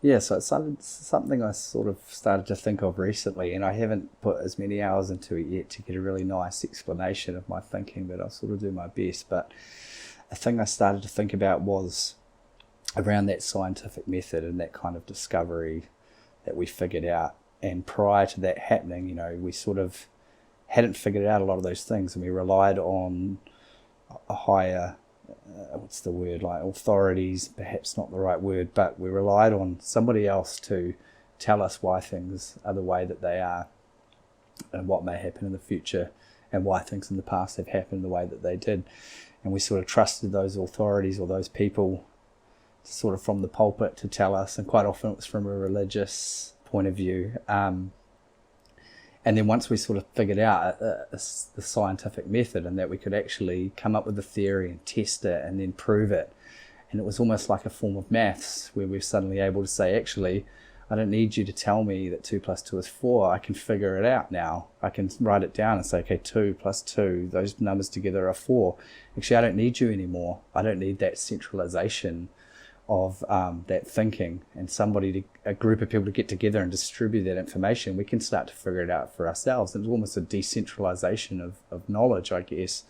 Yeah, so it's something I sort of started to think of recently, and I haven't put as many hours into it yet to get a really nice explanation of my thinking, but I'll sort of do my best. But a thing I started to think about was around that scientific method and that kind of discovery that we figured out. And prior to that happening, we sort of hadn't figured out a lot of those things, and we relied on a higher, what's the word, like authorities, perhaps not the right word, but we relied on somebody else to tell us why things are the way that they are and what may happen in the future and why things in the past have happened the way that they did. And we sort of trusted those authorities or those people sort of from the pulpit to tell us, and quite often it was from a religious point of view. And then once we sort of figured out the scientific method and that we could actually come up with a theory and test it and then prove it, and it was almost like a form of maths where we're suddenly able to say, actually, I don't need you to tell me that 2 plus 2 is 4. I can figure it out now. I can write it down and say, okay, 2 plus 2, those numbers together are 4. Actually, I don't need you anymore. I don't need that centralization of that thinking and a group of people to get together and distribute that information. We can start to figure it out for ourselves. It's almost a decentralization of knowledge, I guess.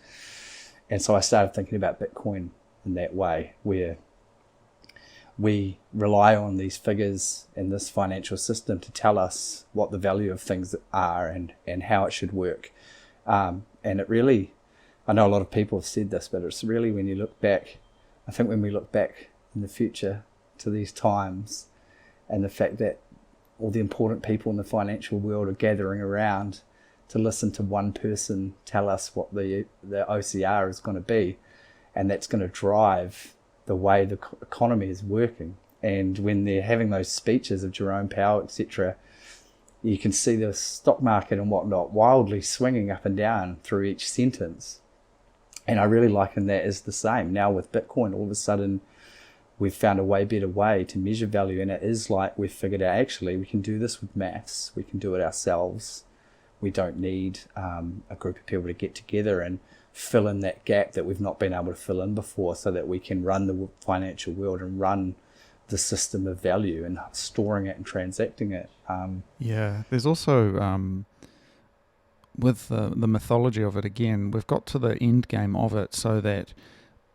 And so I started thinking about Bitcoin in that way, where we rely on these figures and this financial system to tell us what the value of things are and how it should work. And it really, I know a lot of people have said this, but it's really when you look back, I think when we look back in the future to these times and the fact that all the important people in the financial world are gathering around to listen to one person tell us what the OCR is going to be, and that's going to drive the way the economy is working. And when they're having those speeches of Jerome Powell, etc., you can see the stock market and whatnot wildly swinging up and down through each sentence. And I really liken that as the same. Now with Bitcoin, all of a sudden, we've found a way better way to measure value, and it is like we've figured out, actually, we can do this with maths. We can do it ourselves. We don't need a group of people to get together and fill in that gap that we've not been able to fill in before, so that we can run the financial world and run the system of value and storing it and transacting it. There's also, with the mythology of it, again, we've got to the end game of it so that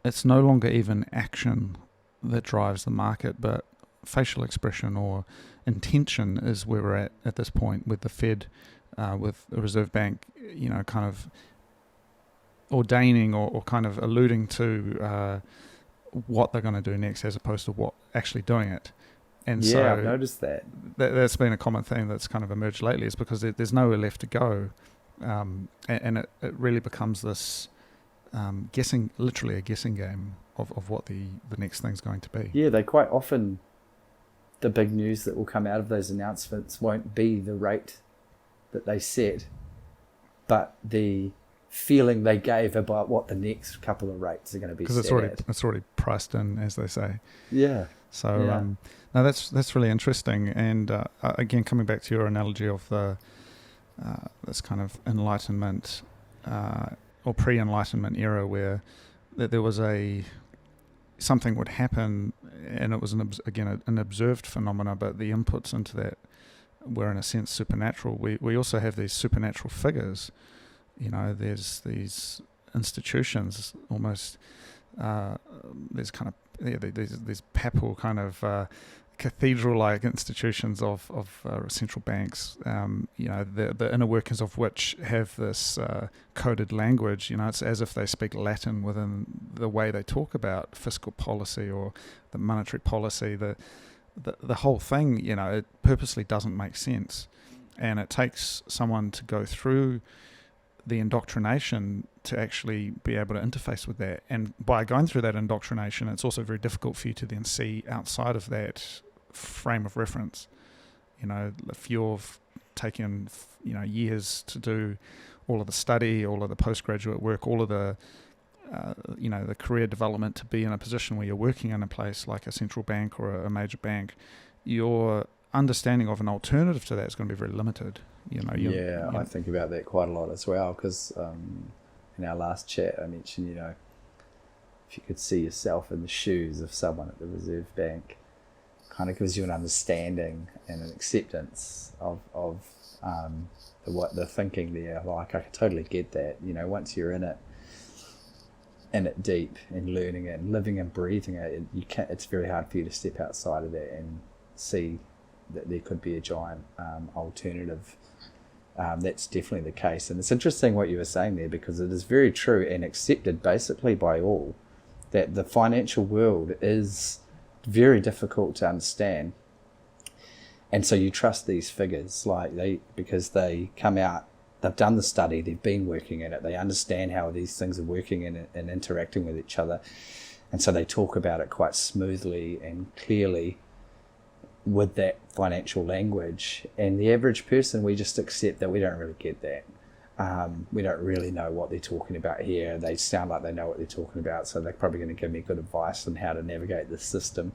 it's no longer even action that drives the market, but facial expression or intention is where we're at this point with the Fed, with the Reserve Bank, kind of ordaining or kind of alluding to what they're going to do next as opposed to what actually doing it. And yeah, so I've noticed that's been a common theme that's kind of emerged lately, is because there's nowhere left to go, and it really becomes this literally a guessing game of what the next thing's going to be. Yeah, they quite often, the big news that will come out of those announcements won't be the rate that they set, but the feeling they gave about what the next couple of rates are going to be. Because it's already priced in, as they say. Yeah. So no, that's really interesting. And again, coming back to your analogy of the this kind of Enlightenment or pre-Enlightenment era, where there was something would happen, and it was an observed phenomena, but the inputs into that were in a sense supernatural. We also have these supernatural figures. There's these institutions almost. There's kind of these papal kind of cathedral-like institutions of central banks. The inner workings of which have this coded language. It's as if they speak Latin within the way they talk about fiscal policy or the monetary policy. The whole thing, it purposely doesn't make sense, and it takes someone to go through the indoctrination to actually be able to interface with that. And by going through that indoctrination, it's also very difficult for you to then see outside of that frame of reference. If you've taken years to do all of the study, all of the postgraduate work, all of the the career development to be in a position where you're working in a place like a central bank or a major bank, your understanding of an alternative to that is going to be very limited. I think about that quite a lot as well, because in our last chat I mentioned, if you could see yourself in the shoes of someone at the Reserve Bank, kind of gives you an understanding and an acceptance of the thinking there. Like, I can totally get that. Once you're in it deep and learning it and living and breathing it, it's very hard for you to step outside of that and see that there could be a giant alternative. That's definitely the case. And it's interesting what you were saying there, because it is very true and accepted basically by all that the financial world is very difficult to understand. And so you trust these figures, because they come out, they've done the study, they've been working in it, they understand how these things are working and interacting with each other. And so they talk about it quite smoothly and clearly with that financial language. And the average person, we just accept that we don't really get that. We don't really know what they're talking about here. They sound like they know what they're talking about, so they're probably going to give me good advice on how to navigate this system.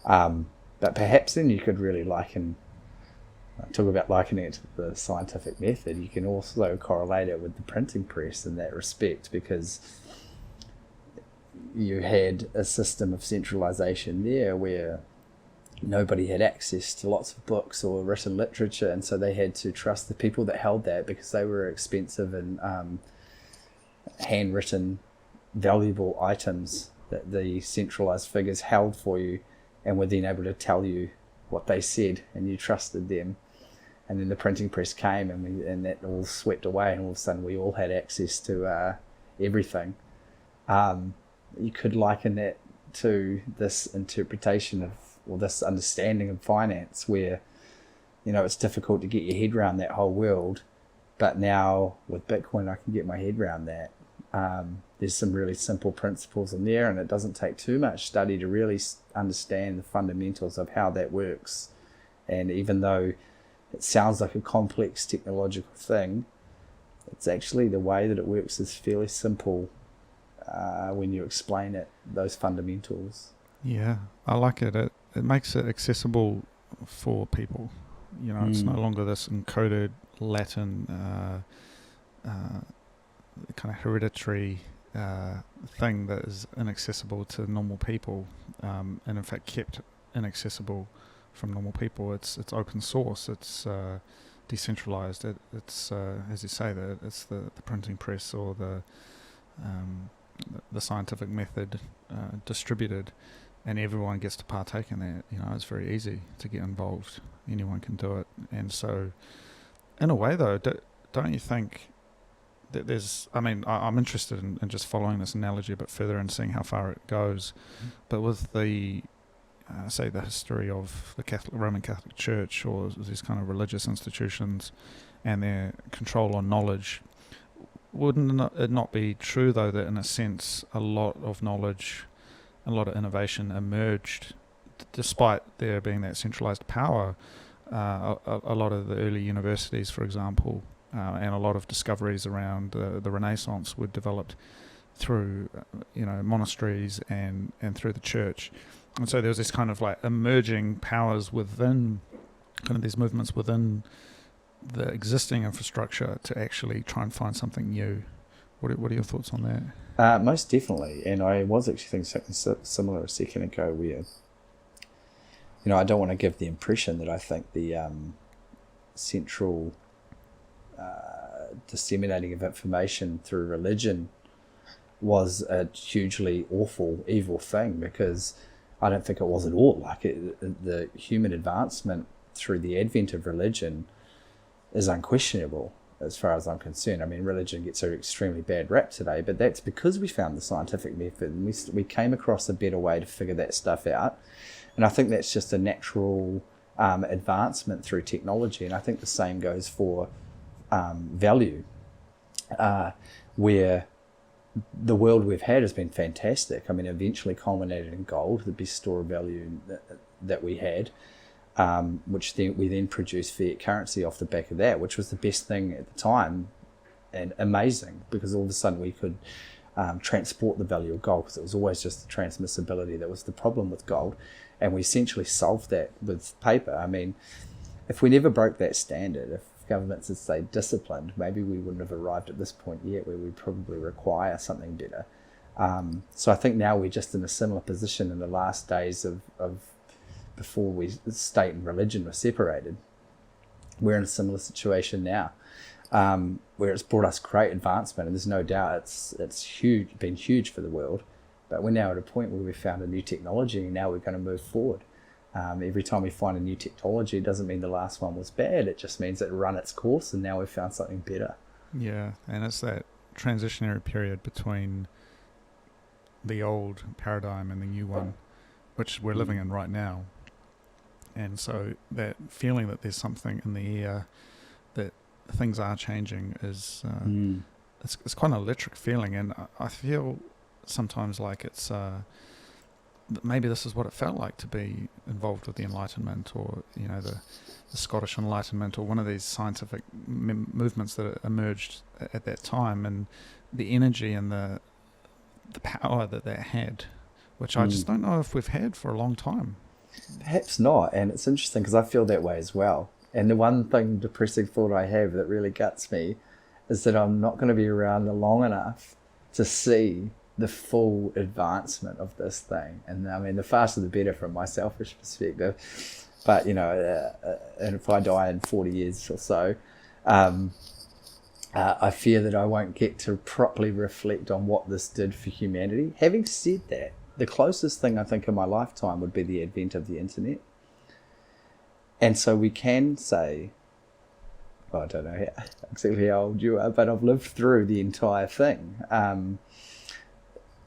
But perhaps then you could really talk about likening it to the scientific method. You can also correlate it with the printing press in that respect, because you had a system of centralization there where nobody had access to lots of books or written literature, and so they had to trust the people that held that, because they were expensive and handwritten, valuable items that the centralized figures held for you and were then able to tell you what they said, and you trusted them. And then the printing press came, and that all swept away, and all of a sudden we all had access to everything. You could liken that to this interpretation of, or this understanding of finance, where it's difficult to get your head around that whole world, but now with Bitcoin I can get my head around that. There's some really simple principles in there, and it doesn't take too much study to really understand the fundamentals of how that works. And even though it sounds like a complex technological thing, it's actually, the way that it works is fairly simple when you explain it, those fundamentals. Yeah, I like it. It makes it accessible for people. It's no longer this encoded Latin kind of hereditary thing that is inaccessible to normal people, and in fact kept inaccessible from normal people. It's open source. It's decentralized. It's as you say, it's the printing press or the scientific method distributed. And everyone gets to partake in that. It's very easy to get involved. Anyone can do it. And so, in a way, though, don't you think that there's... I'm interested in just following this analogy a bit further and seeing how far it goes. But with the, say, the history of the Roman Catholic Church, or these kind of religious institutions and their control on knowledge, wouldn't it not be true, though, that in a sense a lot of knowledge, a lot of innovation emerged despite there being that centralized power? A lot of the early universities, for example, and a lot of discoveries around the Renaissance were developed through monasteries and through the church. And so there was this kind of like emerging powers within, kind of these movements within the existing infrastructure to actually try and find something new. What are your thoughts on that? Most definitely. And I was actually thinking something similar a second ago, where I don't want to give the impression that I think the central disseminating of information through religion was a hugely awful, evil thing, because I don't think it was at all. Like, the human advancement through the advent of religion is unquestionable as far as I'm concerned. Religion gets an extremely bad rap today, but that's because we found the scientific method, and we came across a better way to figure that stuff out. And I think that's just a natural advancement through technology. And I think the same goes for value, where the world we've had has been fantastic. Eventually culminated in gold, the best store of value that we had, which we then produced fiat currency off the back of that, which was the best thing at the time, and amazing, because all of a sudden we could transport the value of gold, because it was always just the transmissibility that was the problem with gold, and we essentially solved that with paper. If we never broke that standard, if governments had stayed disciplined, maybe we wouldn't have arrived at this point yet, where we probably require something better. So I think now we're just in a similar position in the last days of before state and religion were separated. We're in a similar situation now, where it's brought us great advancement, and there's no doubt it's huge, been huge for the world. But we're now at a point where we've found a new technology, and now we're going to move forward. Every time we find a new technology, it doesn't mean the last one was bad. It just means it run its course, and now we've found something better. Yeah, and it's that transitionary period between the old paradigm and the new one, which we're living in right now. And so that feeling that there's something in the air, that things are changing, is it's quite an electric feeling. And I feel sometimes like it's maybe this is what it felt like to be involved with the Enlightenment, or the Scottish Enlightenment, or one of these scientific movements that emerged at that time, and the energy and the power that had, which I just don't know if we've had for a long time. Perhaps not, and it's interesting because I feel that way as well. And the one depressing thought I have that really guts me is that I'm not going to be around long enough to see the full advancement of this thing. And I mean, the faster the better from my selfish perspective. But, and if I die in 40 years or so, I fear that I won't get to properly reflect on what this did for humanity. Having said that, the closest thing I think in my lifetime would be the advent of the internet. And so we can say, I don't know exactly how old you are, but I've lived through the entire thing.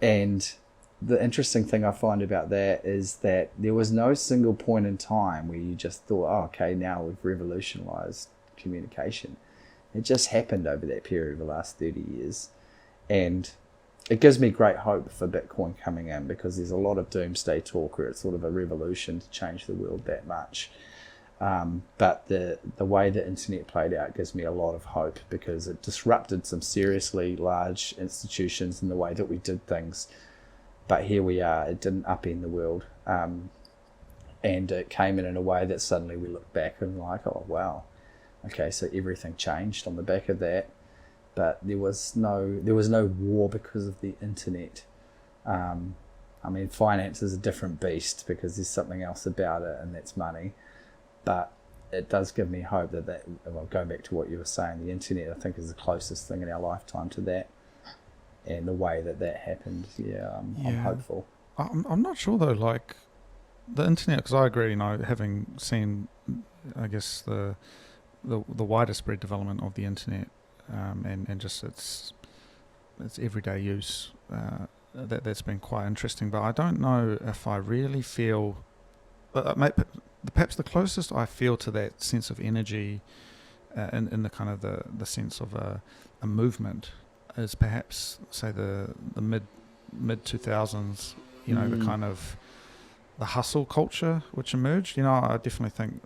And the interesting thing I find about that is that there was no single point in time where you just thought, oh, okay, now we've revolutionized communication. It just happened over that period of the last 30 years. And it gives me great hope for Bitcoin coming in, because there's a lot of doomsday talk where it's sort of a revolution to change the world that much. But the way the internet played out gives me a lot of hope, because it disrupted some seriously large institutions in the way that we did things. But here we are, it didn't upend the world. And it came in a way that suddenly we look back and like, oh, wow. Okay, so everything changed on the back of that. But there was no war because of the internet. I mean, finance is a different beast because there's something else about it, and that's money. But it does give me hope that well, going back to what you were saying, the internet, I think, is the closest thing in our lifetime to that. And the way that happened, I'm hopeful. I'm not sure, though, like the internet, because I agree, having seen, I guess, the wider spread development of the internet, and just its everyday use, that's been quite interesting. But I don't know if I really feel, perhaps the closest I feel to that sense of energy, in the kind of the sense of a movement, is perhaps, say, the mid 2000s. The kind of the hustle culture which emerged. I definitely think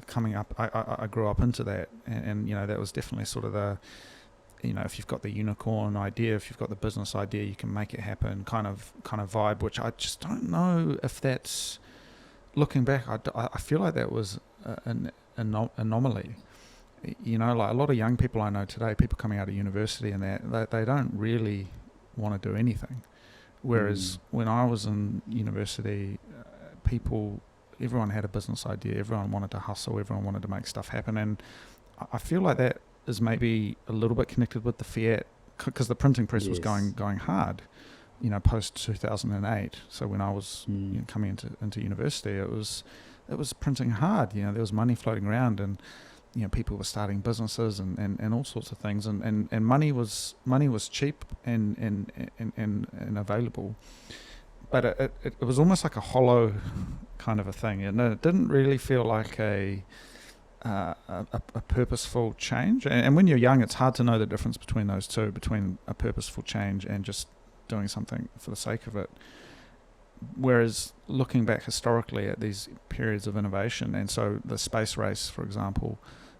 coming up, I grew up into that, and that was definitely sort of the, if you've got the unicorn idea, if you've got the business idea, you can make it happen kind of vibe, which I just don't know if that's, looking back, I feel like that was an anomaly. Like a lot of young people I know today, people coming out of university and that, they don't really want to do anything. Whereas when I was in university, everyone had a business idea, everyone wanted to hustle, everyone wanted to make stuff happen. And I feel like that is maybe a little bit connected with the Fiat, because the printing press was going hard, post 2008. So when I was coming into university, it was printing hard. There was money floating around, and people were starting businesses and all sorts of things, and money was cheap and available. But it was almost like a hollow kind of a thing, and it didn't really feel like a purposeful change. And when you're young, it's hard to know the difference between those two, between a purposeful change and just doing something for the sake of it. Whereas looking back historically at these periods of innovation, and so the space race, for example,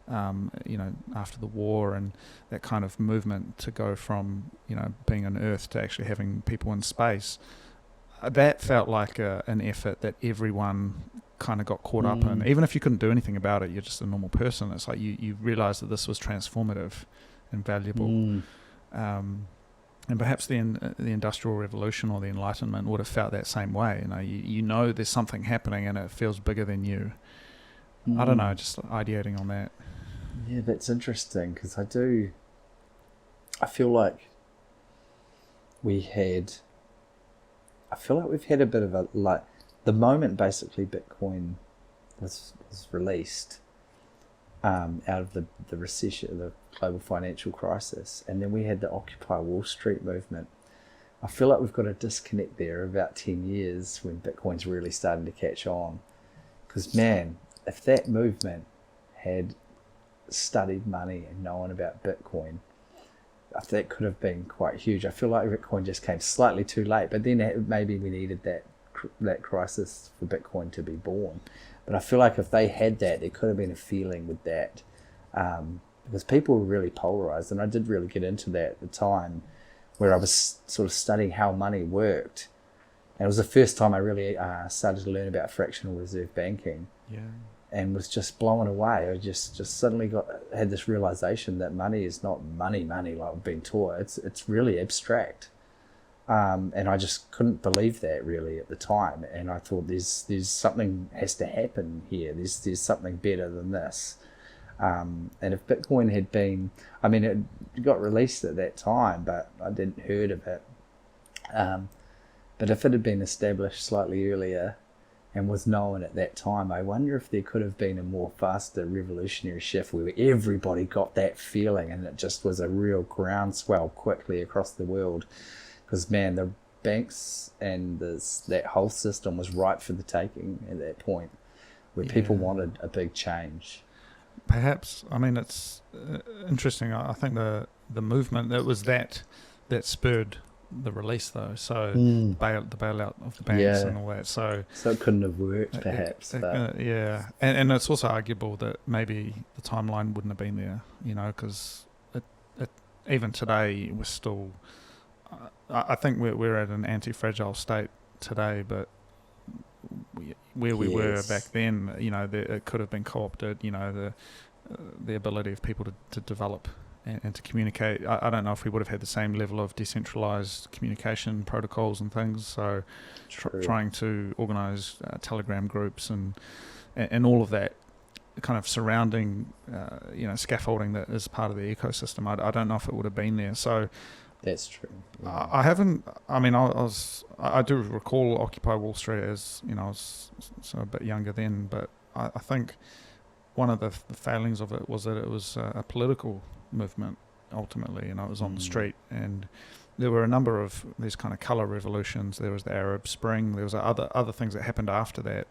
after the war, and that kind of movement to go from being on Earth to actually having people in space, that felt like an effort that everyone kind of got caught up in. Even if you couldn't do anything about it, you're just a normal person. It's like you realize that this was transformative and valuable. And perhaps the Industrial Revolution or the Enlightenment would have felt that same way. You know there's something happening and it feels bigger than you. I don't know, just ideating on that. Yeah, that's interesting, because I feel like we've had a bit of a, like, the moment basically Bitcoin was released out of the recession, the global financial crisis, and then we had the Occupy Wall Street movement. I feel like we've got a disconnect there of about 10 years when Bitcoin's really starting to catch on. Because, man, if that movement had studied money and known about Bitcoin, that could have been quite huge. I feel like Bitcoin just came slightly too late, but then maybe we needed that crisis for Bitcoin to be born. But I feel like if they had that, there could have been a feeling with that, because people were really polarized, and I did really get into that at the time, where I was sort of studying how money worked, and it was the first time I really started to learn about fractional reserve banking. Yeah. And was just blown away. I just suddenly had this realization that money is not money like we've been taught. It's really abstract, and I just couldn't believe that really at the time. And I thought there's something has to happen here. There's something better than this. And if Bitcoin had been, I mean, it got released at that time, but I didn't heard of it. But if it had been established slightly earlier and was known at that time, I wonder if there could have been a more faster revolutionary shift where everybody got that feeling and it just was a real groundswell quickly across the world. Because, man, the banks and that whole system was ripe for the taking at that point, where people wanted a big change. Perhaps, I mean, it's interesting. I think the movement, it was that spurred the release, though. So the bailout of the banks and all that. So it couldn't have worked, perhaps. Yeah, and it's also arguable that maybe the timeline wouldn't have been there, because it even today we're still. I think we're at an anti-fragile state today, but where we were back then, it could have been co-opted. The ability of people to develop and to communicate. I don't know if we would have had the same level of decentralized communication protocols and things. So trying to organize Telegram groups and all of that kind of surrounding, scaffolding that is part of the ecosystem. I don't know if it would have been there. So that's true. Yeah. I do recall Occupy Wall Street as, I was a bit younger then, but I think one of the failings of it was that it was a political movement ultimately, it was on the street, and there were a number of these kind of colour revolutions. There was the Arab Spring, there was other things that happened after that,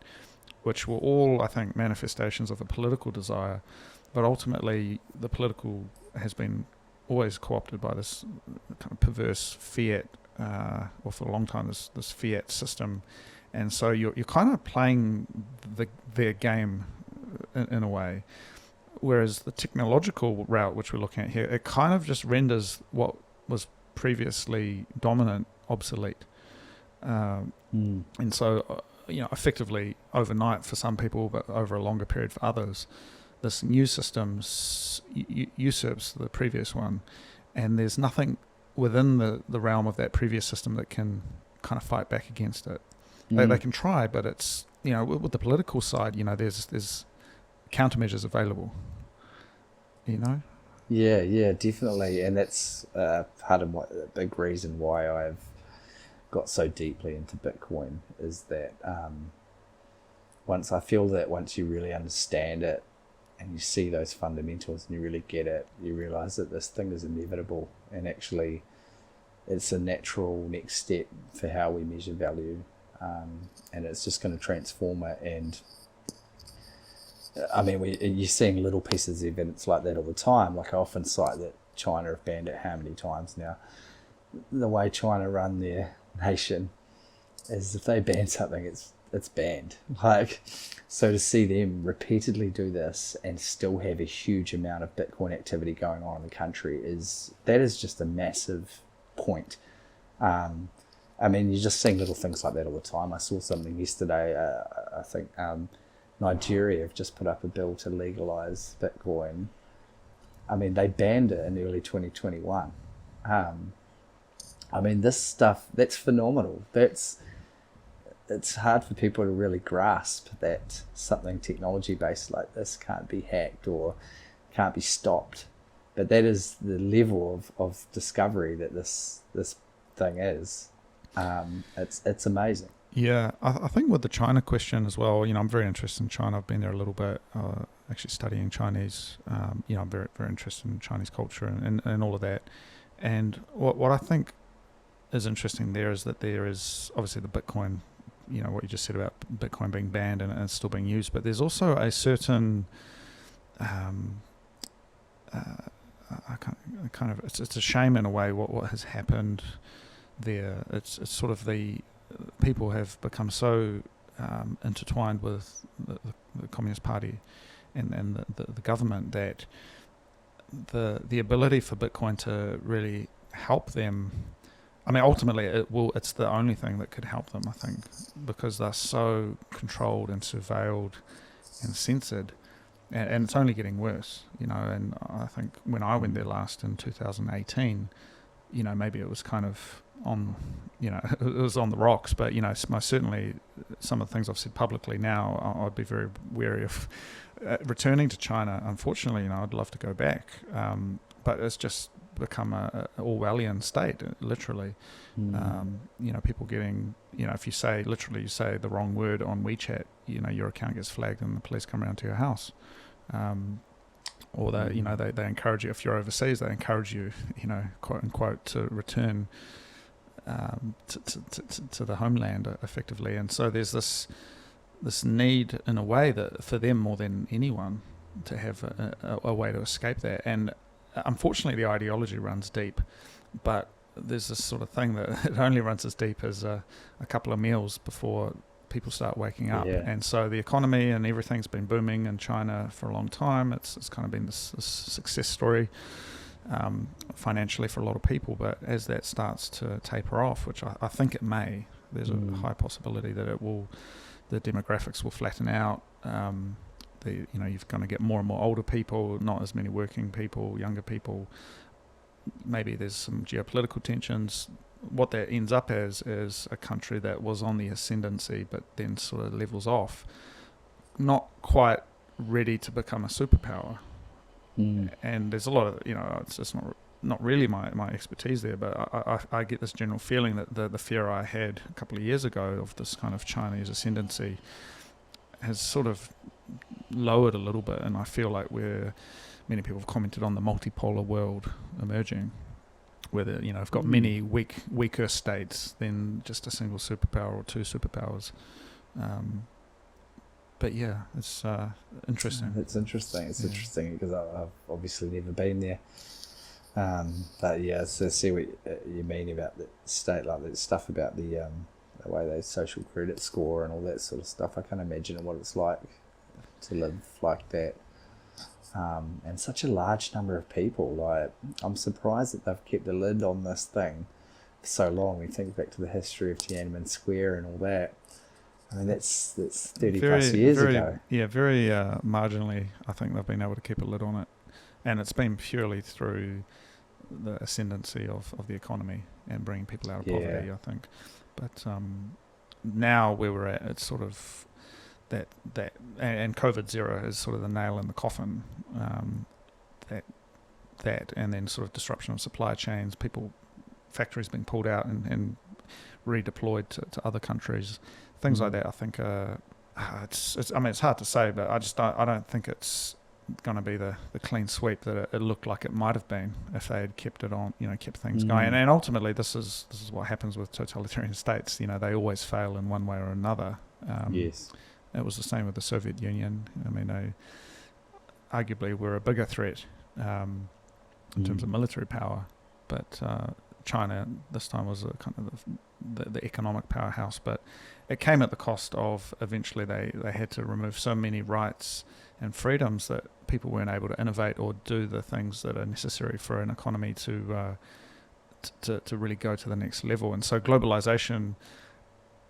which were all, I think, manifestations of a political desire, but ultimately the political has been always co-opted by this kind of perverse fiat, or for a long time this fiat system, and so you're kind of playing their game in a way. Whereas the technological route which we're looking at here, it kind of just renders what was previously dominant obsolete. And so, effectively overnight for some people, but over a longer period for others, this new system usurps the previous one. And there's nothing within the realm of that previous system that can kind of fight back against it. They can try, but it's, with the political side, there's countermeasures available, Yeah, definitely, and that's part of the big reason why I've got so deeply into Bitcoin is that once you really understand it and you see those fundamentals and you really get it, you realize that this thing is inevitable, and actually it's a natural next step for how we measure value, and it's just going to transform it. And I mean, you're seeing little pieces of evidence like that all the time. Like, I often cite that China have banned it how many times now. The way China run their nation is if they ban something, it's banned. Like, so to see them repeatedly do this and still have a huge amount of Bitcoin activity going on in the country is just a massive point. I mean, you're just seeing little things like that all the time. I saw something yesterday. I think Nigeria have just put up a bill to legalize Bitcoin. I mean, they banned it in early 2021. I mean, this stuff, that's phenomenal. It's hard for people to really grasp that something technology based like this can't be hacked or can't be stopped. But that is the level of discovery that this thing is. It's amazing. Yeah, I think with the China question as well, I'm very interested in China. I've been there a little bit, actually studying Chinese. I'm very, very interested in Chinese culture and all of that. And what I think is interesting there is that there is obviously the Bitcoin, what you just said about Bitcoin being banned and it's still being used, but there's also a certain, it's a shame in a way what has happened there. It's sort of the people have become so intertwined with the Communist Party and the government that the ability for Bitcoin to really help them. I mean, ultimately, it's the only thing that could help them, I think, because they're so controlled and surveilled and censored, and it's only getting worse, And I think when I went there last in 2018, maybe it was kind of on, it was on the rocks, but most certainly some of the things I've said publicly now, I'd be very wary of returning to China. Unfortunately, I'd love to go back, but it's just become a Orwellian state, literally. People getting, if you say the wrong word on WeChat, your account gets flagged and the police come around to your house. Or they encourage you, if you're overseas, they encourage you, quote unquote, to return to the homeland effectively. And so there's this need in a way that for them more than anyone to have a way to escape that. And unfortunately the ideology runs deep, but there's this sort of thing that it only runs as deep as a couple of meals before people start waking up. Yeah. And so the economy and everything's been booming in China for a long time. It's kind of been this success story financially for a lot of people, but as that starts to taper off, which I think it may, there's a high possibility that the demographics will flatten out. You're going to get more and more older people, not as many working people, younger people. Maybe there's some geopolitical tensions. What that ends up as is a country that was on the ascendancy but then sort of levels off, not quite ready to become a superpower. And there's a lot of, it's just not really my expertise there, but I get this general feeling that the fear I had a couple of years ago of this kind of Chinese ascendancy has sort of lowered a little bit, and I feel like many people have commented on the multipolar world emerging, where have got many weaker states than just a single superpower or two superpowers. But yeah, it's interesting. It's interesting. It's interesting because I've obviously never been there. But yeah, so see what you mean about the state, like the stuff about the way they social credit score and all that sort of stuff. I can't imagine what it's like to live like that. And such a large number of people. Like, I'm surprised that they've kept a lid on this thing for so long. We think back to the history of Tiananmen Square and all that. I mean, that's 30 plus years ago. Yeah, very marginally, I think they've been able to keep a lid on it. And it's been purely through the ascendancy of the economy and bringing people out of poverty, I think. But now where we're at, it's sort of that and COVID zero is sort of the nail in the coffin. That and then sort of disruption of supply chains, factories being pulled out and redeployed to other countries, things like that. I think it's hard to say, but I don't think it's going to be the clean sweep that it looked like it might have been if they had kept it on, kept things going. And ultimately, this is what happens with totalitarian states. They always fail in one way or another. Yes. It was the same with the Soviet Union. I mean, they arguably were a bigger threat in terms of military power, but China this time was a kind of the economic powerhouse. But it came at the cost of eventually they had to remove so many rights and freedoms that people weren't able to innovate or do the things that are necessary for an economy to really go to the next level. And so globalization,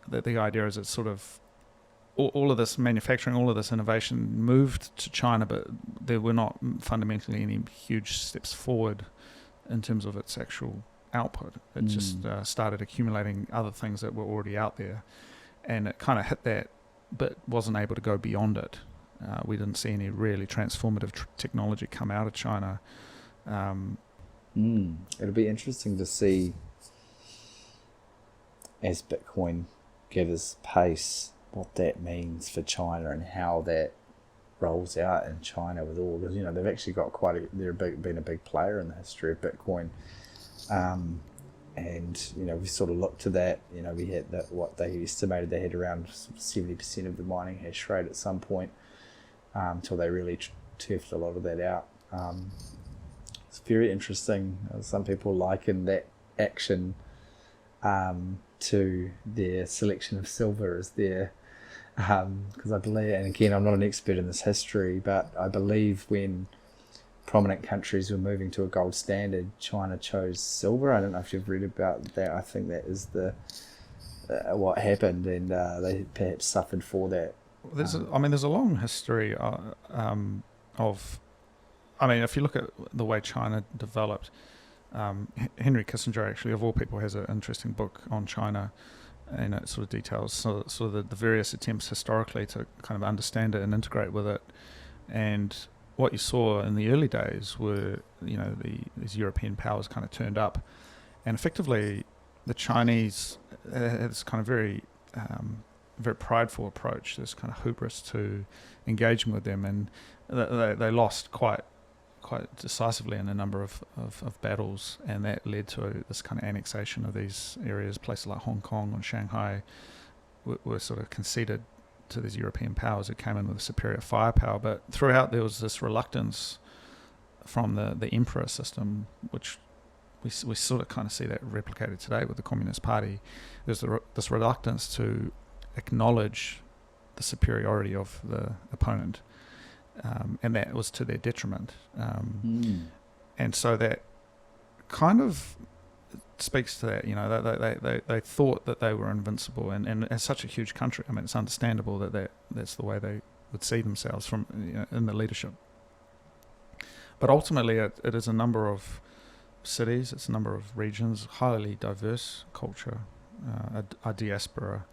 the idea is it's sort of all of this manufacturing, all of this innovation moved to China, but there were not fundamentally any huge steps forward in terms of its actual output. It just started accumulating other things that were already out there, and it kind of hit that, but wasn't able to go beyond it. We didn't see any really transformative technology come out of China. It'll be interesting to see as Bitcoin gathers pace what that means for China and how that rolls out in China with all, because they've actually got been a big player in the history of Bitcoin, and we sort of looked to that. We had what they estimated they had around 70% of the mining hash rate at some point, until they really turfed a lot of that out. It's very interesting. Some people liken that action to their selection of silver as their, because I believe, and again, I'm not an expert in this history, but I believe when prominent countries were moving to a gold standard, China chose silver. I don't know if you've read about that. I think that is what happened, and they perhaps suffered for that. There's a long history of, if you look at the way China developed, Henry Kissinger, actually, of all people, has an interesting book on China, and it sort of details sort of the various attempts historically to kind of understand it and integrate with it. And what you saw in the early days were, these European powers kind of turned up, and effectively the Chinese had this kind of very prideful approach, this kind of hubris to engaging with them, and they lost quite decisively in a number of battles, and that led to this kind of annexation of these areas. Places like Hong Kong and Shanghai were sort of conceded to these European powers who came in with a superior firepower. But throughout there was this reluctance from the emperor system, which we sort of kind of see that replicated today with the Communist Party. There's this reluctance to acknowledge the superiority of the opponent. And that was to their detriment. And so that kind of speaks to that. They thought that they were invincible, and as such a huge country, it's understandable that's the way they would see themselves from in the leadership. But ultimately, it is a number of cities, it's a number of regions, highly diverse culture, a diaspora,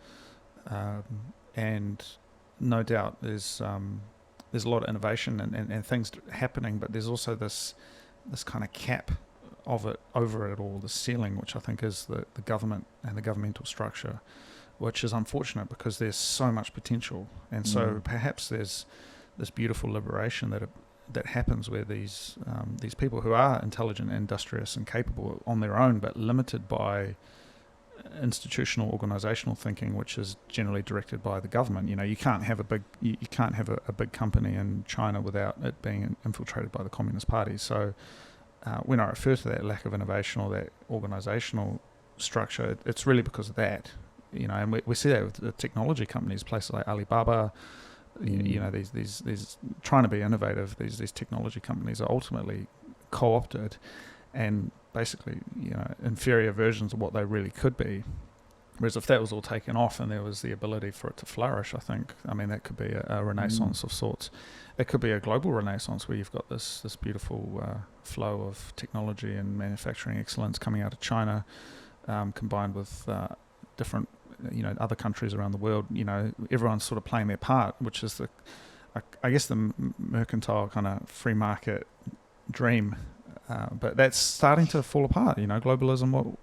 and no doubt there's a lot of innovation and things happening, but there's also this kind of cap of it over it all, the ceiling, which I think is the government and the governmental structure, which is unfortunate because there's so much potential, and so perhaps there's this beautiful liberation that happens where these people who are intelligent, industrious, and capable on their own, but limited by institutional organizational thinking, which is generally directed by the government. You can't have a big company in China without it being infiltrated by the Communist Party. So when I refer to that lack of innovation or that organizational structure, it's really because of that. And we see that with the technology companies, places like Alibaba. These trying to be innovative, these technology companies are ultimately co-opted and basically inferior versions of what they really could be. Whereas if that was all taken off and there was the ability for it to flourish, I think that could be a renaissance of sorts. It could be a global renaissance where you've got this beautiful flow of technology and manufacturing excellence coming out of China, combined with different other countries around the world. Everyone's sort of playing their part, which is the mercantile kind of free market dream. But that's starting to fall apart. Globalism.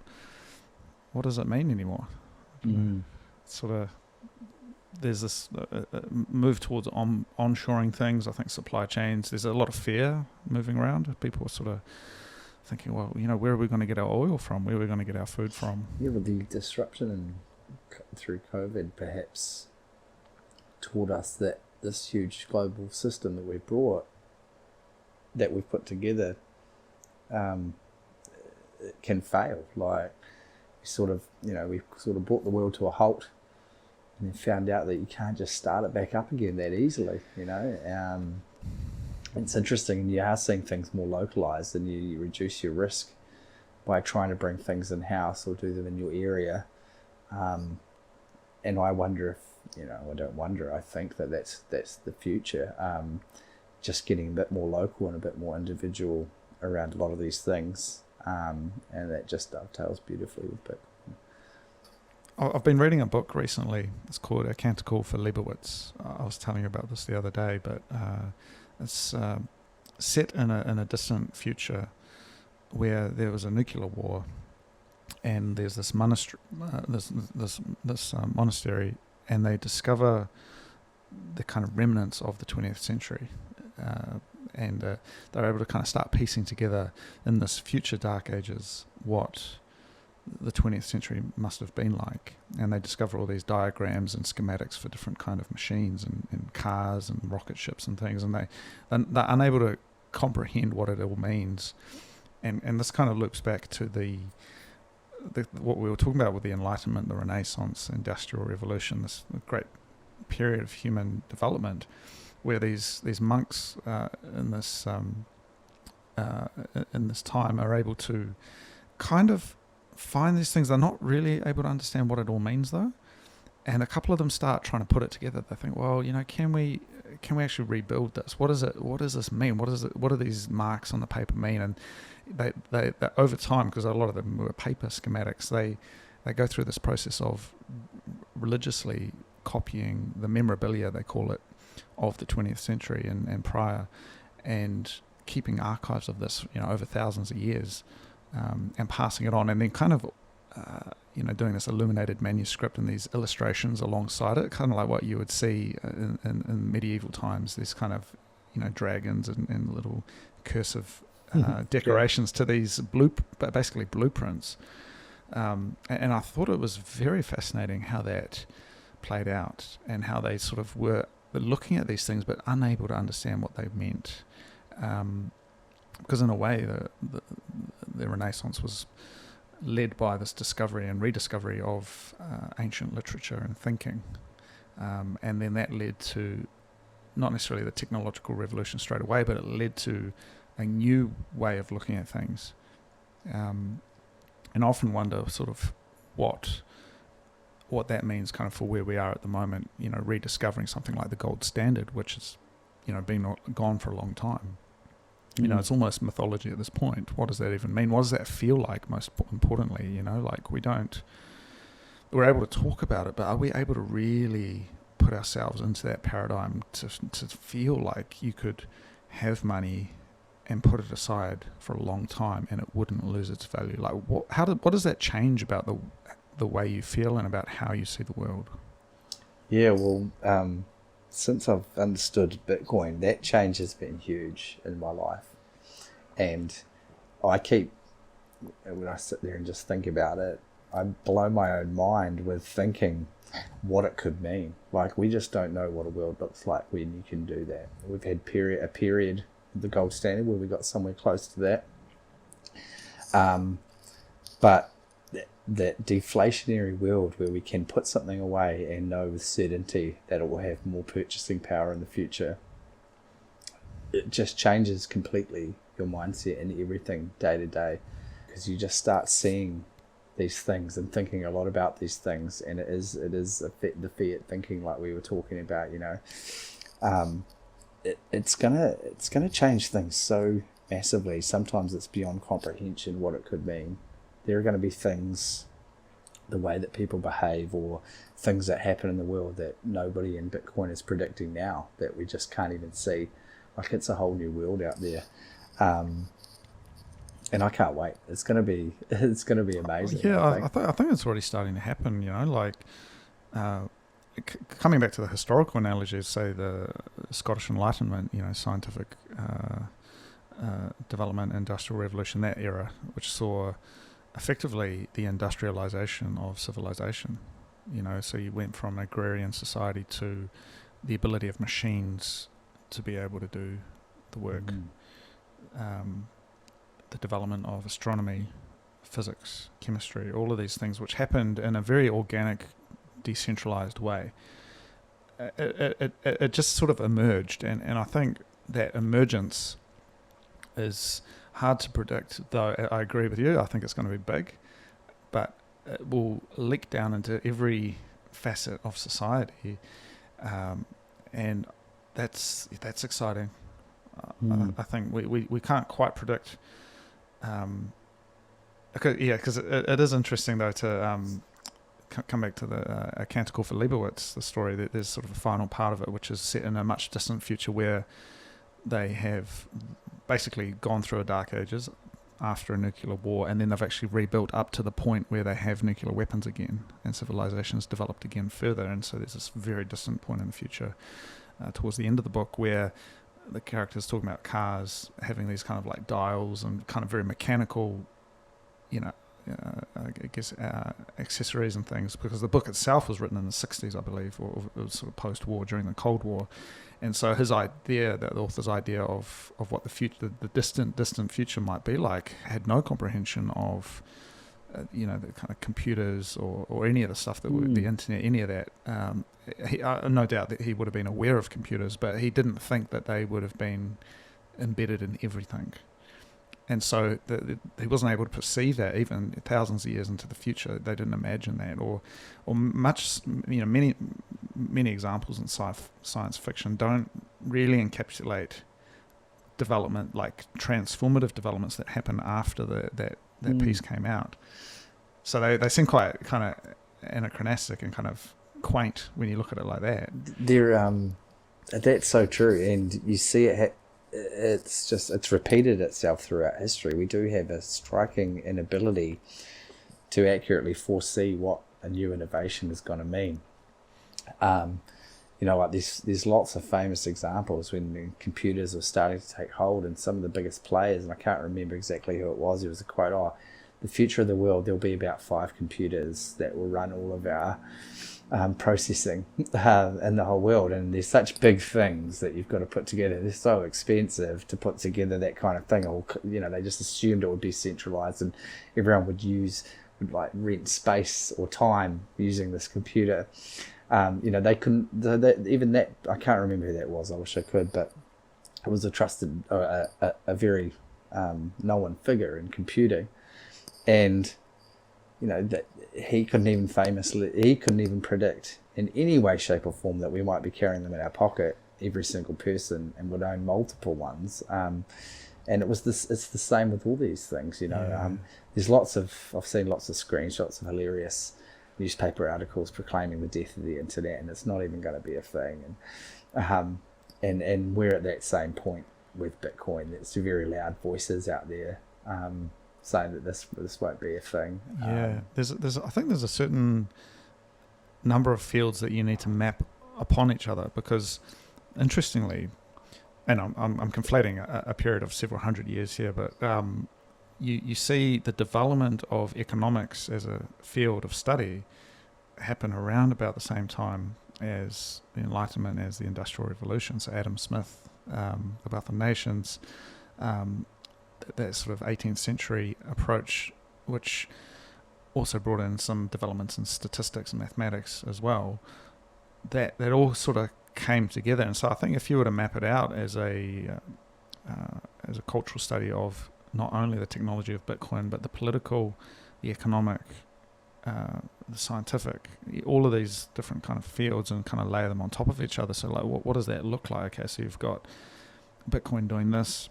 What does it mean anymore? Sort of, there's this move towards onshoring things. I think supply chains. There's a lot of fear moving around. People are sort of thinking, well, where are we going to get our oil from? Where are we going to get our food from? Yeah, well, the disruption through COVID perhaps taught us that this huge global system that we've put together, it can fail. Like we sort of brought the world to a halt, and then found out that you can't just start it back up again that easily. It's interesting, and you are seeing things more localized, and you reduce your risk by trying to bring things in house or do them in your area. And I wonder if I don't wonder. I think that's the future. Just getting a bit more local and a bit more individual around a lot of these things. and that just dovetails beautifully with Bitcoin. I've been reading a book recently. It's called A Canticle for Leibowitz. I was telling you about this the other day, but it's set in a distant future where there was a nuclear war, and there's this monastery, monastery, and they discover the kind of remnants of the 20th century, and they're able to kind of start piecing together in this future dark ages what the 20th century must have been like. And they discover all these diagrams and schematics for different kind of machines and cars and rocket ships and things, and they're unable to comprehend what it all means. And this kind of loops back to the what we were talking about with the Enlightenment, the Renaissance, Industrial Revolution, this great period of human development, where these monks in this time are able to kind of find these things. They're not really able to understand what it all means, though. And a couple of them start trying to put it together. They think, well, can we actually rebuild this? What is it? What does this mean? What do these marks on the paper mean? And they over time, because a lot of them were paper schematics, they go through this process of religiously copying the memorabilia, they call it, of the 20th century and prior, and keeping archives of this, over thousands of years, and passing it on, and then kind of doing this illuminated manuscript and these illustrations alongside it, kind of like what you would see in medieval times. There's kind of dragons and little cursive decorations to these basically blueprints, and I thought it was very fascinating how that played out, and how they sort of were looking at these things but unable to understand what they meant, because in a way the Renaissance was led by this discovery and rediscovery of ancient literature and thinking, and then that led to not necessarily the technological revolution straight away, but it led to a new way of looking at things, and I often wonder sort of what that means kind of for where we are at the moment, rediscovering something like the gold standard, which has been gone for a long time. It's almost mythology at this point. What does that even mean? What does that feel like, most importantly? Like we're able to talk about it, but are we able to really put ourselves into that paradigm to feel like you could have money and put it aside for a long time and it wouldn't lose its value? Like what does that change about the way you feel and about how you see the world? Yeah, well, since I've understood Bitcoin, that change has been huge in my life. And when I sit there and just think about it, I blow my own mind with thinking what it could mean. Like, we just don't know what a world looks like when you can do that. We've had a period, the gold standard, where we got somewhere close to that. But that deflationary world where we can put something away and know with certainty that it will have more purchasing power in the future, it just changes completely your mindset and everything day to day, because you just start seeing these things and thinking a lot about these things, and it is the Fiat thinking, like we were talking about. It's gonna change things so massively. Sometimes it's beyond comprehension what it could mean. There are going to be things, the way that people behave, or things that happen in the world that nobody in Bitcoin is predicting now, that we just can't even see. Like, it's a whole new world out there, and I can't wait. It's going to be amazing. Yeah, I think it's already starting to happen. Coming back to the historical analogies, say the Scottish Enlightenment, scientific development, Industrial Revolution, that era, which saw effectively the industrialization of civilization. So you went from agrarian society to the ability of machines to be able to do the work. The development of astronomy, physics, chemistry, all of these things, which happened in a very organic, decentralized way. It just sort of emerged, and I think that emergence is hard to predict, though I agree with you. I think it's going to be big, but it will leak down into every facet of society, and that's exciting. I think we can't quite predict Because it is interesting though to come back to the A Canticle for Leibowitz, the story. That there's sort of a final part of it, which is set in a much distant future where they have basically gone through a dark ages after a nuclear war, and then they've actually rebuilt up to the point where they have nuclear weapons again, and civilization's developed again further. And so there's this very distant point in the future towards the end of the book where the character's talking about cars having these kind of like dials and kind of very mechanical, you know, I guess accessories and things, because the book itself was written in the 60s, I believe, or it was sort of post-war during the Cold War. And so his idea, the author's idea of what the future, the distant future might be like, had no comprehension of, the kind of computers or any of the stuff that the internet, any of that. No doubt that he would have been aware of computers, but he didn't think that they would have been embedded in everything. And so he wasn't able to perceive that even thousands of years into the future. They didn't imagine that, or much, many examples in science fiction don't really encapsulate development, like transformative developments that happen after that piece came out. So they seem quite kind of anachronistic and kind of quaint when you look at it like that. That's so true, and you see it. It's repeated itself throughout history. We do have a striking inability to accurately foresee what a new innovation is going to mean. Like there's lots of famous examples when computers were starting to take hold, and some of the biggest players, and I can't remember exactly who it was. There was a quote, the future of the world, there'll be about 5 computers that will run all of our processing in the whole world, and there's such big things that you've got to put together. They're so expensive to put together that kind of thing, or they just assumed it would be centralized and everyone would like rent space or time using this computer. They couldn't, even that, I can't remember who that was, I wish I could, but it was a trusted, a very known figure in computing, and that he couldn't even predict in any way, shape or form that we might be carrying them in our pocket, every single person, and would own multiple ones. And it's the same with all these things, there's I've seen lots of screenshots of hilarious newspaper articles proclaiming the death of the internet, and it's not even going to be a thing. And we're at that same point with Bitcoin. There's very loud voices out there, saying that this won't be a thing. There's I think there's a certain number of fields that you need to map upon each other, because interestingly, and I'm conflating a period of several hundred years here, but you see the development of economics as a field of study happen around about the same time as the Enlightenment, as the Industrial Revolution. So Adam Smith, the Wealth of Nations, that sort of 18th century approach, which also brought in some developments in statistics and mathematics as well, that all sort of came together. And so I think if you were to map it out as a cultural study of not only the technology of Bitcoin, but the political, the economic, the scientific, all of these different kind of fields, and kind of layer them on top of each other. So like, what does that look like? Okay, so you've got Bitcoin doing this,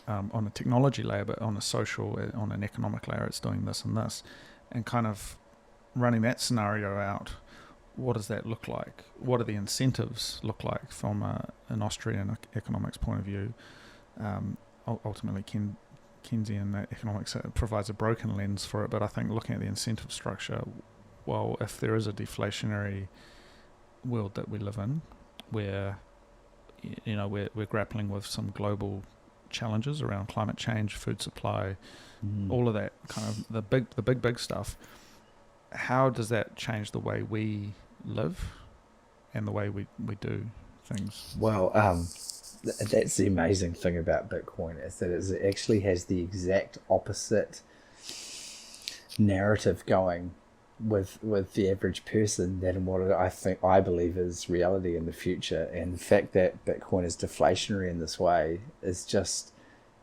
on a technology layer, but on a social, on an economic layer, it's doing this and this, and kind of running that scenario out. What does that look like? What do the incentives look like from an Austrian economics point of view? Ultimately, Keynesian economics provides a broken lens for it, but I think looking at the incentive structure, well, if there is a deflationary world that we live in, where we're grappling with some global challenges around climate change, food supply, all of that kind of the big stuff. How does that change the way we live and the way we do things? Well, that's the amazing thing about Bitcoin, is that it actually has the exact opposite narrative going with the average person than what I believe is reality in the future. And the fact that Bitcoin is deflationary in this way is just,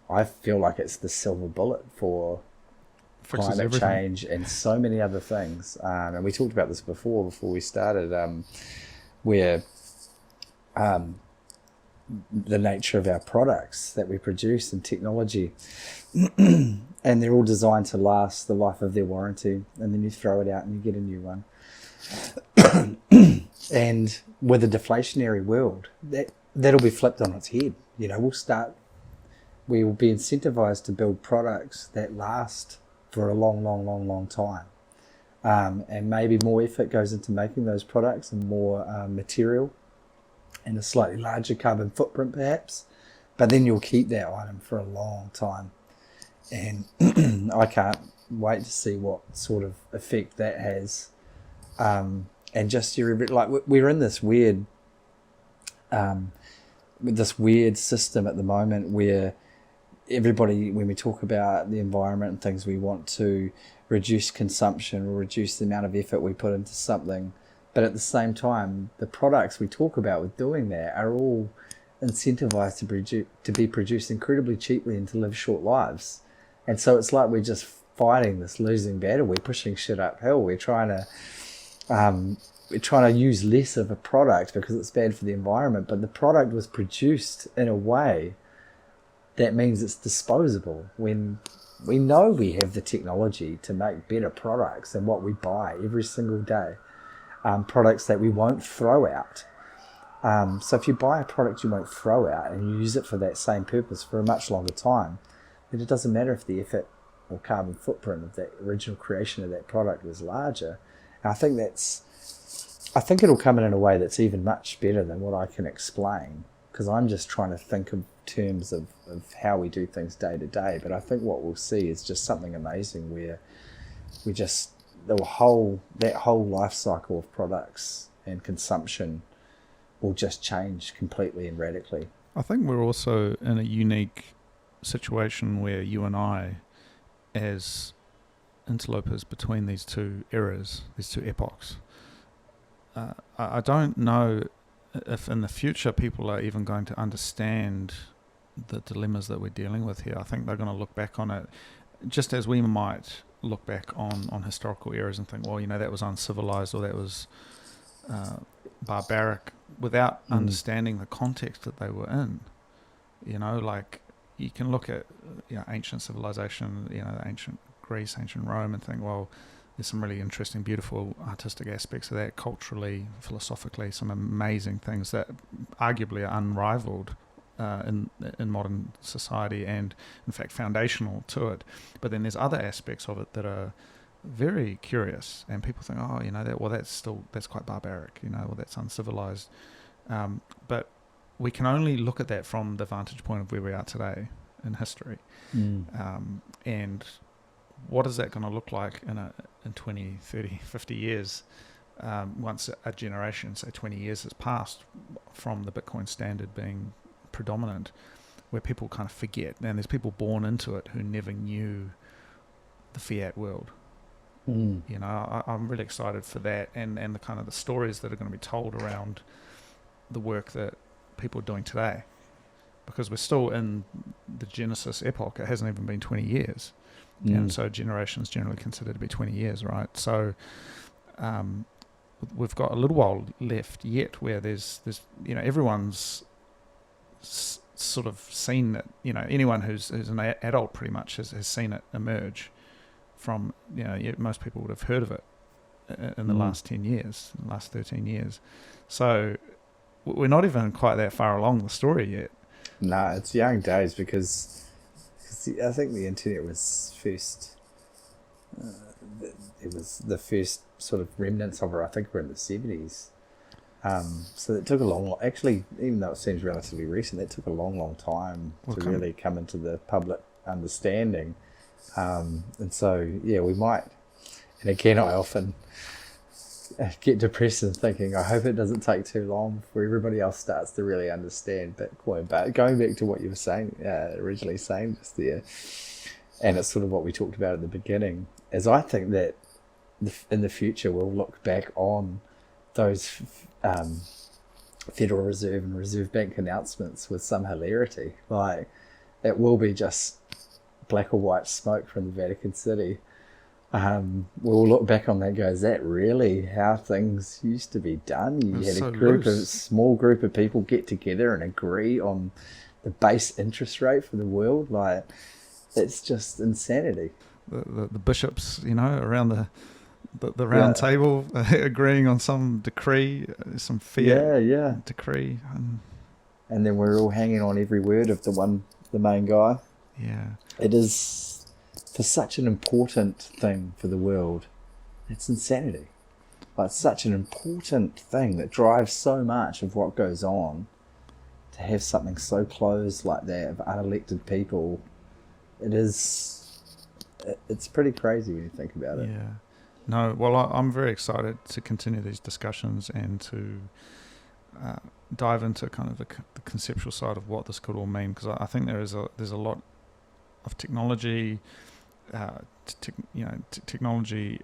I feel like it's the silver bullet for climate change and so many other things. And we talked about this before we started, where the nature of our products that we produce and technology. And they're all designed to last the life of their warranty, and then you throw it out and you get a new one. And with a deflationary world, that'll be flipped on its head. You know, we will be incentivized to build products that last for a long, long, long, long time. And maybe more effort goes into making those products and more material and a slightly larger carbon footprint perhaps. But then you'll keep that item for a long time. And I can't wait to see what sort of effect that has. And just like we're in this weird system at the moment where everybody, when we talk about the environment and things, we want to reduce consumption or reduce the amount of effort we put into something. But at the same time, the products we talk about with doing that are all incentivized to be produced incredibly cheaply and to live short lives. And so it's like we're just fighting this losing battle. We're pushing shit uphill. We're trying to use less of a product because it's bad for the environment, but the product was produced in a way that means it's disposable, when we know we have the technology to make better products than what we buy every single day, products that we won't throw out. So if you buy a product you won't throw out and you use it for that same purpose for a much longer time, then it doesn't matter if the effort or carbon footprint of that original creation of that product was larger. And I think it'll come in a way that's even much better than what I can explain, because I'm just trying to think of terms of how we do things day to day. But I think what we'll see is just something amazing where that whole life cycle of products and consumption will just change completely and radically. I think we're also in a unique situation where you and I, as interlopers between these two eras, these two epochs, I don't know if in the future people are even going to understand the dilemmas that we're dealing with here. I think they're going to look back on it just as we might look back on historical eras and think, well, you know, that was uncivilized or that was barbaric, without understanding the context that they were in. You know, like you can look at ancient civilization, ancient Greece, ancient Rome, and think, well, there's some really interesting, beautiful artistic aspects of that, culturally, philosophically, some amazing things that arguably are unrivaled in modern society and, in fact, foundational to it. But then there's other aspects of it that are very curious, and people think, that's quite barbaric, or that's uncivilized. But we can only look at that from the vantage point of where we are today in history. And what is that going to look like in 20, 30, 50 years, once a generation, say 20 years, has passed from the Bitcoin standard being predominant, where people kind of forget, and there's people born into it who never knew the fiat world. I'm really excited for that, and the kind of the stories that are going to be told around the work that people are doing today, because we're still in the Genesis epoch. It hasn't even been 20 years. And so generations generally considered to be 20 years, right? So we've got a little while left yet where there's everyone's sort of seen it. Anyone who's an adult pretty much has seen it emerge from, most people would have heard of it in the last 10 years, in the last 13 years. So we're not even quite that far along the story yet. No, it's young days because I think the internet was first. It was the first sort of remnants of it. I think we're in the 70s. So it took a long. Actually, even though it seems relatively recent, it took a long time to really come into the public understanding. And so, we might. And again, I often get depressed and thinking, I hope it doesn't take too long before everybody else starts to really understand Bitcoin. But going back to what you were saying, originally saying just there, and it's sort of what we talked about at the beginning, is I think that in the future we'll look back on those Federal Reserve and Reserve Bank announcements with some hilarity. Like, it will be just black or white smoke from the Vatican City. we'll look back on that and go, is that really how things used to be done? It You was had so a loose. small group of people get together and agree on the base interest rate for the world. Like, it's just insanity. The bishops, around the round Yeah, table, agreeing on some decree, some Fiat yeah, yeah. decree. And And then we're all hanging on every word of the main guy. yeah, It is, for such an important thing for the world, it's insanity. Like, such an important thing that drives so much of what goes on, to have something so closed like that of unelected people, it's pretty crazy when you think about it. yeah. No, well, I'm very excited to continue these discussions and to uh, dive into kind of the conceptual side of what this could all mean, because I think there's a lot of technology, technology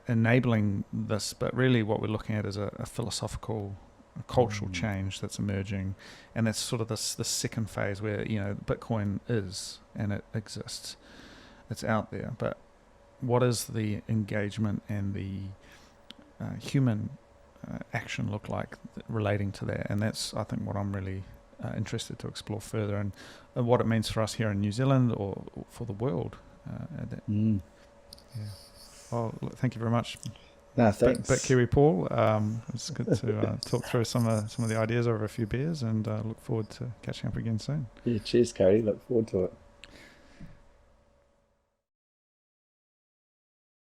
enabling this, but really what we're looking at is a philosophical, a cultural change that's emerging, and that's sort of this second phase where Bitcoin is and it exists, it's out there, but what is the engagement and the human action look like relating to that? And that's, I think, what I'm really interested to explore further, and what it means for us here in New Zealand or for the world. Yeah. Well, thank you very much, No, thanks. Bitkiwi Paul. It's good to talk through some of the ideas over a few beers, and look forward to catching up again soon. Yeah, cheers, Cody. Look forward to it.